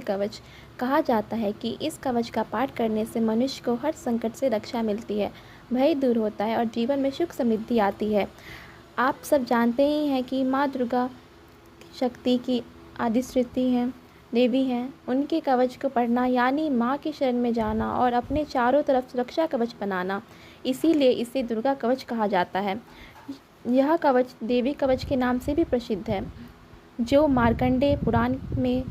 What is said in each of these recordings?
कवच। कहा जाता है कि इस कवच का पाठ करने से मनुष्य को हर संकट से रक्षा मिलती है, भय दूर होता है और जीवन में सुख समृद्धि आती है। आप सब जानते ही हैं कि माँ दुर्गा शक्ति की अधिष्ठात्री हैं, देवी हैं। उनके कवच को पढ़ना यानी माँ की शरण में जाना और अपने चारों तरफ सुरक्षा कवच बनाना, इसीलिए इसे दुर्गा कवच कहा जाता है। यह कवच देवी कवच के नाम से भी प्रसिद्ध है, जो मार्कंडेय पुराण में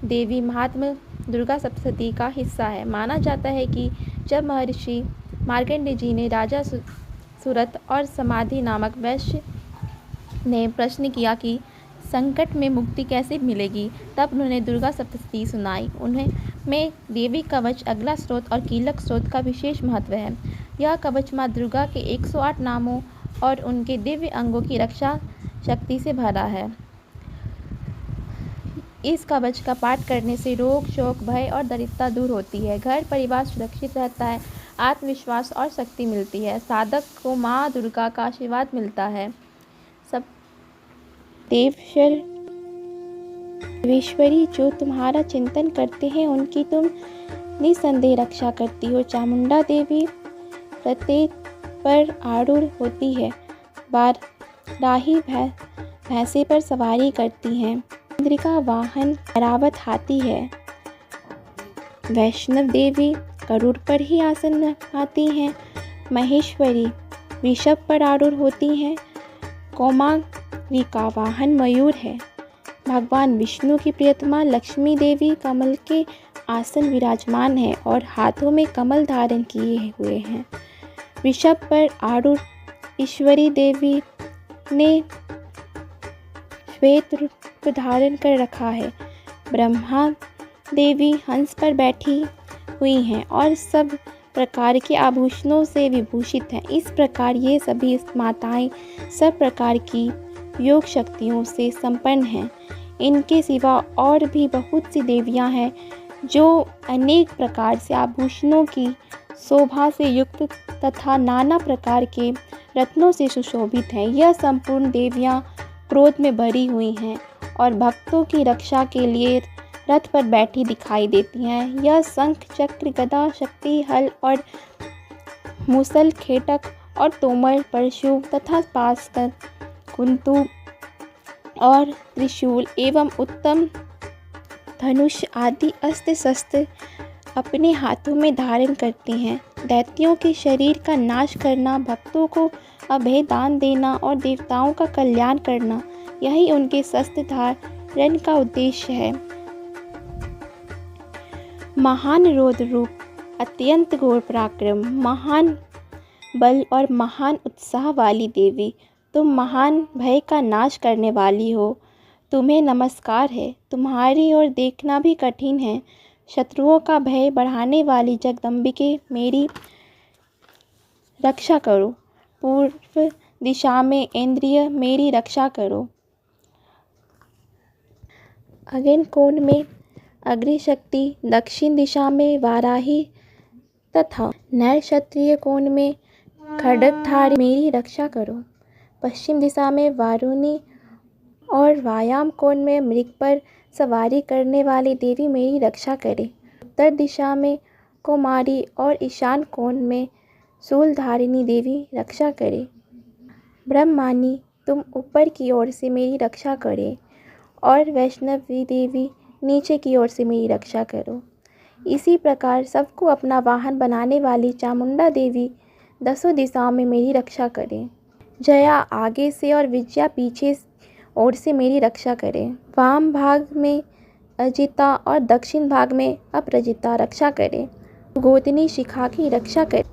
देवी महात्म्य दुर्गा सप्तशती का हिस्सा है। माना जाता है कि जब महर्षि मार्कंडेय जी ने राजा सुरत और समाधि नामक वैश्य ने प्रश्न किया कि संकट में मुक्ति कैसे मिलेगी, तब उन्होंने दुर्गा सप्तशती सुनाई। उन्हें में देवी कवच, अगला स्रोत और कीलक स्रोत का विशेष महत्व है। यह कवच माँ दुर्गा के 108 नामों और उनके दिव्य अंगों की रक्षा शक्ति से भरा है। इस कवच का पाठ करने से रोग, शोक, भय और दरिद्रता दूर होती है, घर परिवार सुरक्षित रहता है, आत्मविश्वास और शक्ति मिलती है, साधक को माँ दुर्गा का आशीर्वाद मिलता है। सब देवेश्वरी जो तुम्हारा चिंतन करते हैं उनकी तुम निसंदेह रक्षा करती हो। चामुंडा देवी प्रत्येक पर आरूढ़ होती है, बाराही भैंसे पर सवारी करती हैं, इंद्र का वाहन ऐरावत हाथी है। वैष्णव देवी गरुड़ पर ही आसन आती हैं, महेश्वरी वृषभ पर आरूढ़ होती हैं, कौमारी का वाहन मयूर है। भगवान विष्णु की प्रियतमा लक्ष्मी देवी कमल के आसन विराजमान है और हाथों में कमल धारण किए हुए हैं। वृषभ पर आरूढ़ ईश्वरी देवी ने श्वेत रूप धारण कर रखा है। ब्रह्मा देवी हंस पर बैठी हुई हैं और सब प्रकार के आभूषणों से विभूषित हैं। इस प्रकार ये सभी माताएं सब प्रकार की योग शक्तियों से संपन्न हैं। इनके सिवा और भी बहुत सी देवियां हैं जो अनेक प्रकार से आभूषणों की शोभा से युक्त तथा नाना प्रकार के रत्नों से सुशोभित हैं। यह संपूर्ण देवियां क्रोध में भरी हुई हैं और भक्तों की रक्षा के लिए रथ पर बैठी दिखाई देती हैं। यह शंख, चक्र, गदा, शक्ति, हल और मुसल, खेटक और तोमर, परशु तथा पाशकर, कुंतु और त्रिशूल एवं उत्तम धनुष आदि अस्त्र शस्त्र अपने हाथों में धारण करते हैं। दैत्यों के शरीर का नाश करना, भक्तों को अभय दान देना और देवताओं का कल्याण करना, यही उनके शस्त्र धारण का उद्देश्य है। महान रौद्र रूप, अत्यंत घोर पराक्रम, महान बल और महान उत्साह वाली देवी, तुम महान भय का नाश करने वाली हो। तुम्हें नमस्कार है। तुम्हारी ओर देखना भी कठिन है। शत्रुओं का भय बढ़ाने वाली जगदम्बिके, मेरी रक्षा करो। पूर्व दिशा में इंद्रिय, मेरी रक्षा करो। अग्नि कोण में अग्निशक्ति, दक्षिण दिशा में वाराही तथा नैऋत्य कोण में खड्गधारी, मेरी रक्षा करो। पश्चिम दिशा में वारुणी और वायाम कोण में मृग पर सवारी करने वाली देवी मेरी रक्षा करे। उत्तर दिशा में कौमारी और ईशान कोण में शूलधारिणी देवी रक्षा करे। ब्रह्मानी, तुम ऊपर की ओर से मेरी रक्षा करे और वैष्णवी देवी नीचे की ओर से मेरी रक्षा करो। इसी प्रकार सबको अपना वाहन बनाने वाली चामुंडा देवी 10 दिशाओं में मेरी रक्षा करे। जया आगे से और विजया पीछे ओर से मेरी रक्षा करे। वाम भाग में अजिता और दक्षिण भाग में अपराजिता रक्षा करे। गोतनी शिखा की रक्षा करे।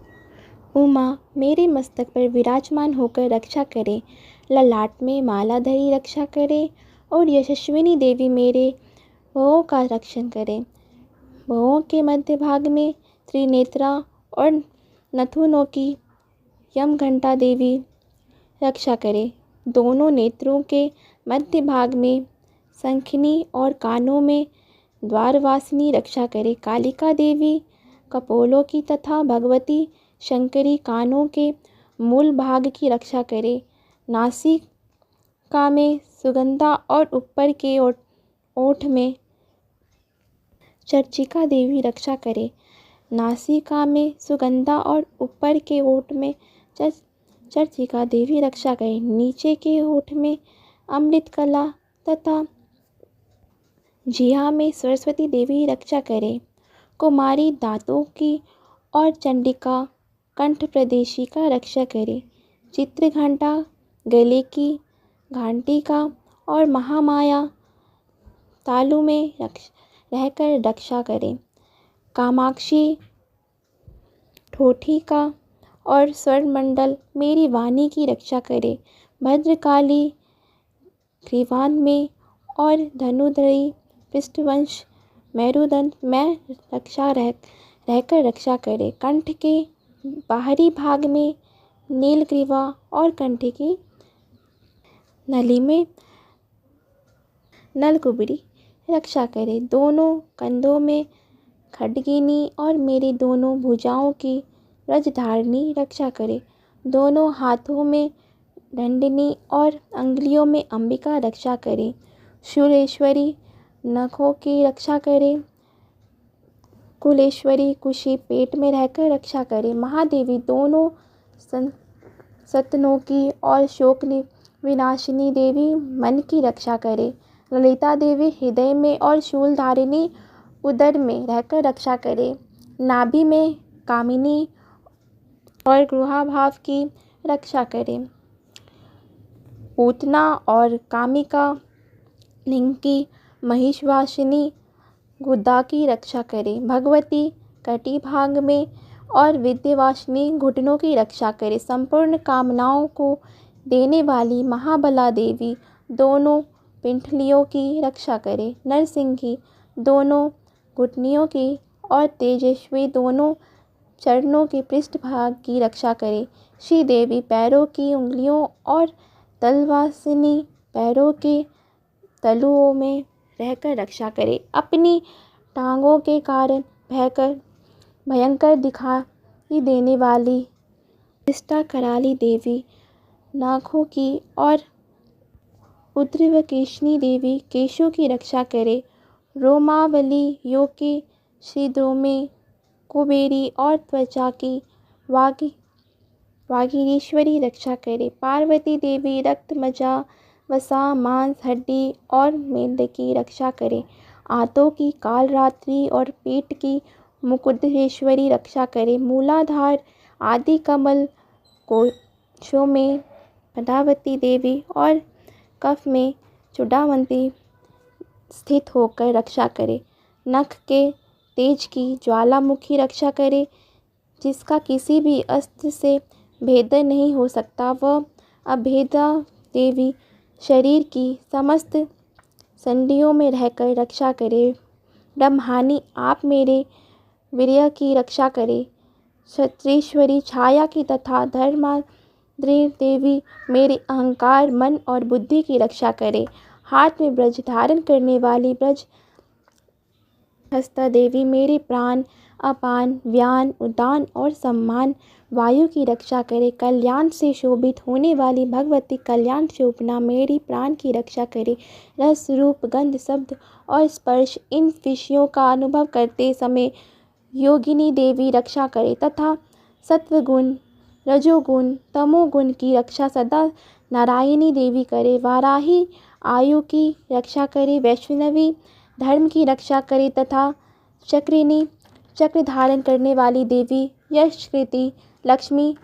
उमा मेरे मस्तक पर विराजमान होकर रक्षा करे। ललाट में माला धरी रक्षा करे और यशस्विनी देवी मेरे भवों का रक्षण करे। भवों के मध्य भाग में त्रिनेत्रा और नथुनों की यमघंटा देवी रक्षा करे। दोनों नेत्रों के मध्य भाग में शंखिनी और कानों में द्वारवासिनी रक्षा करे। कालिका देवी कपोलों की तथा भगवती शंकरी कानों के मूल भाग की रक्षा करे। नासिका में सुगंधा और ऊपर के ओठ में चर्चिका देवी रक्षा करे। नासिका में सुगंधा और ऊपर के ओठ में चर्चिका देवी रक्षा करे। नीचे के ओठ में अमृत कला तथा जिह्वा में सरस्वती देवी रक्षा करे। कुमारी दांतों की और चंडिका कंठ प्रदेशी का रक्षा करे। चित्रघंटा गले की घंटी का और महामाया तालु में रहकर रक्षा करे। कामाक्षी ठोठी का और स्वरमंडल मेरी वाणी की रक्षा करे। भद्रकाली ग्रीवान में और धनुधरी पृष्ठवंश मेरुदंड में रहकर रक्षा करे। कंठ के बाहरी भाग में नीलग्रीवा और कंठ की नली में नलकुबरी रक्षा करे। दोनों कंधों में खड्गिनी और मेरी दोनों भुजाओं की व्रजधारिणी रक्षा करे। दोनों हाथों में दंडिनी और अंगुलियों में अंबिका रक्षा करे। शूलेश्वरी नखों की रक्षा करे। कुलेश्वरी कुशी पेट में रहकर रक्षा करे। महादेवी दोनों सतनों की और शोक विनाशिनी देवी मन की रक्षा करे। ललिता देवी हृदय में और शूलधारिणी उदर में रहकर रक्षा करे। नाभि में कामिनी और गृहाभाव की रक्षा करे। पूतना और कामिका लिंग की महिषवासिनी गुदा की रक्षा करे। भगवती कटिभाग में और विद्यावासिनी घुटनों की रक्षा करे। संपूर्ण कामनाओं को देने वाली महाबला देवी दोनों पिंडलियों की रक्षा करे। नरसिंही दोनों घुटनियों की और तेजस्वी दोनों चरणों के पृष्ठभाग की रक्षा करे। श्रीदेवी पैरों की उंगलियों और तलवासिनी पैरों के तलुओं में रहकर रक्षा करे। अपनी टांगों के कारण भयंकर दिखाई देने वाली निष्ठा कराली देवी नाखों की और उद्रवकेशनी देवी केशों की रक्षा करे। रोमावली योग की छिद्रों में कुबेरी और त्वचा की वागीश्वरी रक्षा करे। पार्वती देवी रक्त मज्जा वसा मांस हड्डी और मेद की रक्षा करे। आंतों की कालरात्रि और पेट की मुकुंदेश्वरी रक्षा करे। मूलाधार आदि कमल कोशों में पद्मावती देवी और कफ में चूड़ामती स्थित होकर रक्षा करे। नख के तेज की ज्वालामुखी रक्षा करे, जिसका किसी भी अस्त्र से भेदन नहीं हो सकता। वह अभेदा देवी शरीर की समस्त संधियों में रहकर रक्षा करे। ब्रह्मानी आप मेरे वीर्य की रक्षा करे। क्षत्रेश्वरी छाया की तथा धर्माद्री देवी मेरे अहंकार मन और बुद्धि की रक्षा करे। हाथ में ब्रज धारण करने वाली ब्रज हस्ता देवी मेरे प्राण अपान व्यान उदान और सम्मान वायु की रक्षा करे। कल्याण से शोभित होने वाली भगवती कल्याण शोभना मेरी प्राण की रक्षा करे। रस रूप गंध शब्द और स्पर्श इन विषयों का अनुभव करते समय योगिनी देवी रक्षा करे तथा सत्वगुण रजोगुण तमोगुण की रक्षा सदा नारायणी देवी करे। वाराही आयु की रक्षा करे। वैष्णवी धर्म की रक्षा करे तथा चक्रिणी चक्र धारण करने वाली देवी यश कृति लक्ष्मी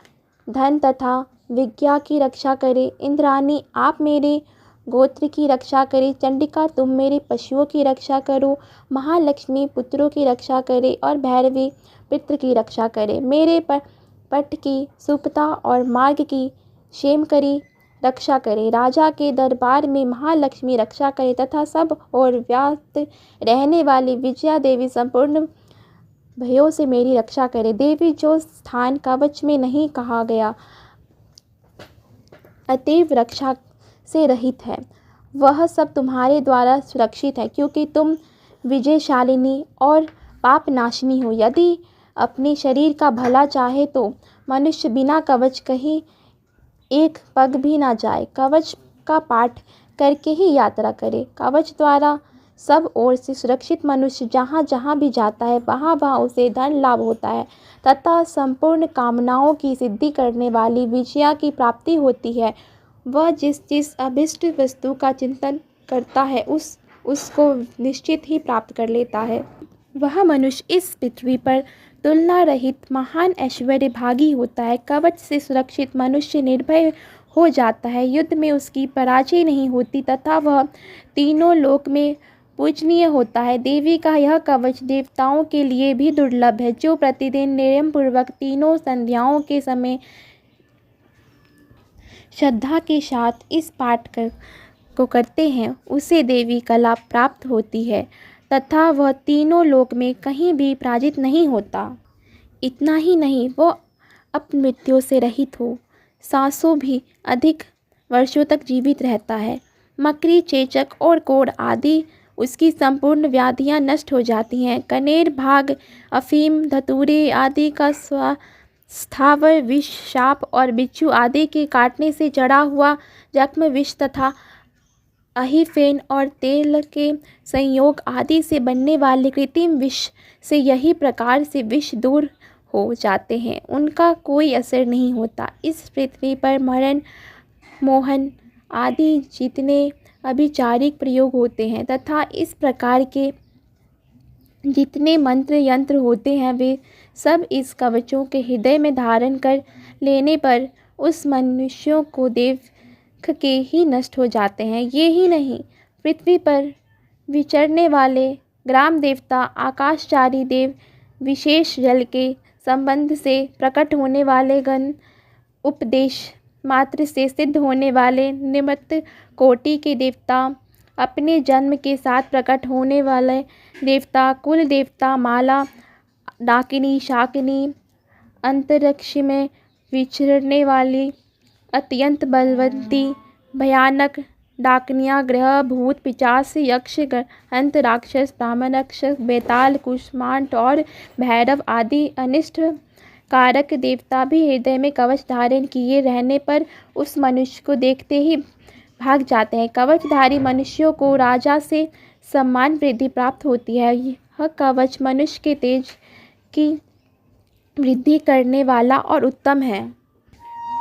धन तथा विज्ञा की रक्षा करे। इंद्राणी आप मेरे गोत्र की रक्षा करे। चंडिका तुम मेरे पशुओं की रक्षा करो। महालक्ष्मी पुत्रों की रक्षा करे और भैरवी पितृ की रक्षा करे। मेरे पट की सुपता और मार्ग की क्षेमकरी रक्षा करे। राजा के दरबार में महालक्ष्मी रक्षा करे तथा सब और व्याप्त रहने वाली विजया देवी संपूर्ण भयों से मेरी रक्षा करे। देवी जो स्थान कवच में नहीं कहा गया अतएव रक्षा से रहित है, वह सब तुम्हारे द्वारा सुरक्षित है, क्योंकि तुम विजयशालिनी और पापनाशिनी हो। यदि अपने शरीर का भला चाहे तो मनुष्य बिना कवच कहीं एक पग भी ना जाए। कवच का पाठ करके ही यात्रा करे। कवच द्वारा सब ओर से सुरक्षित मनुष्य जहाँ जहाँ भी जाता है वहाँ वहाँ उसे धन लाभ होता है तथा संपूर्ण कामनाओं की सिद्धि करने वाली विजया की प्राप्ति होती है। वह जिस अभिष्ट वस्तु का चिंतन करता है उसको निश्चित ही प्राप्त कर लेता है। वह मनुष्य इस पृथ्वी पर तुलना रहित महान ऐश्वर्य भागी होता है। कवच से सुरक्षित मनुष्य निर्भय हो जाता है, युद्ध में उसकी पराजय नहीं होती तथा वह तीनों लोक में पूजनीय होता है। देवी का यह कवच देवताओं के लिए भी दुर्लभ है, जो प्रतिदिन नियम पूर्वक तीनों संध्याओं के समय श्रद्धा के साथ इस पाठ को करते हैं, उसे देवी कला प्राप्त होती है तथा वह तीनों लोक में कहीं भी पराजित नहीं होता। इतना ही नहीं, वह अपमृत्यु से रहित हो सांसों भी अधिक वर्षों तक जीवित रहता है। मकड़ी, चेचक और कोढ़ आदि उसकी संपूर्ण व्याधियां नष्ट हो जाती हैं। कनेर, भाग, अफीम, धतूरे आदि का स्थावर विष, साप और बिच्छू आदि के काटने से चढ़ा हुआ जख्म विष तथा अहिफेन और तेल के संयोग आदि से बनने वाले कृत्रिम विष से यही प्रकार से विष दूर हो जाते हैं, उनका कोई असर नहीं होता। इस पृथ्वी पर मरण, मोहन आदि जितने अभिचारिक प्रयोग होते हैं तथा इस प्रकार के जितने मंत्र यंत्र होते हैं वे सब इस कवचों के हृदय में धारण कर लेने पर उस मनुष्यों को देख के ही नष्ट हो जाते हैं। ये ही नहीं, पृथ्वी पर विचरने वाले ग्राम देवता, आकाशचारी देव, विशेष जल के संबंध से प्रकट होने वाले गण, उपदेश मात्र से सिद्ध होने वाले निमित्त कोटि के देवता, अपने जन्म के साथ प्रकट होने वाले देवता, कुल देवता, माला, डाकिनी, शाकिनी, अंतरिक्ष में विचरने वाली अत्यंत बलवंती भयानक डाकनियाँ, ग्रह, भूत, पिशाच, यक्ष, गंध, राक्षस, ब्रह्मरक्षक, बेताल, कुष्मांड और भैरव आदि अनिष्ट कारक देवता भी हृदय में कवच धारण किए रहने पर उस मनुष्य को देखते ही भाग जाते हैं। कवचधारी मनुष्यों को राजा से सम्मान वृद्धि प्राप्त होती है। यह कवच मनुष्य के तेज की वृद्धि करने वाला और उत्तम है।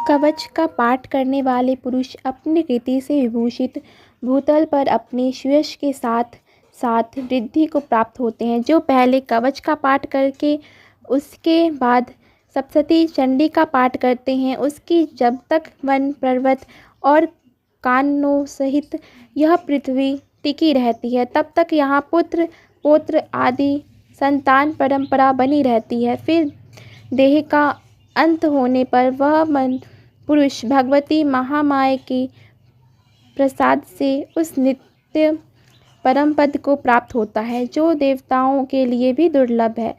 कवच का पाठ करने वाले पुरुष अपनी कीर्ति से विभूषित भूतल पर अपने यश के साथ साथ वृद्धि को प्राप्त होते हैं। जो पहले कवच का पाठ करके उसके बाद सप्तशती चंडी का पाठ करते हैं, उसकी जब तक वन, पर्वत और कानों सहित यह पृथ्वी टिकी रहती है तब तक यहाँ पुत्र, पौत्र आदि संतान परंपरा बनी रहती है। फिर देह का अंत होने पर वह पुरुष भगवती महामाया के प्रसाद से उस नित्य परम पद को प्राप्त होता है, जो देवताओं के लिए भी दुर्लभ है।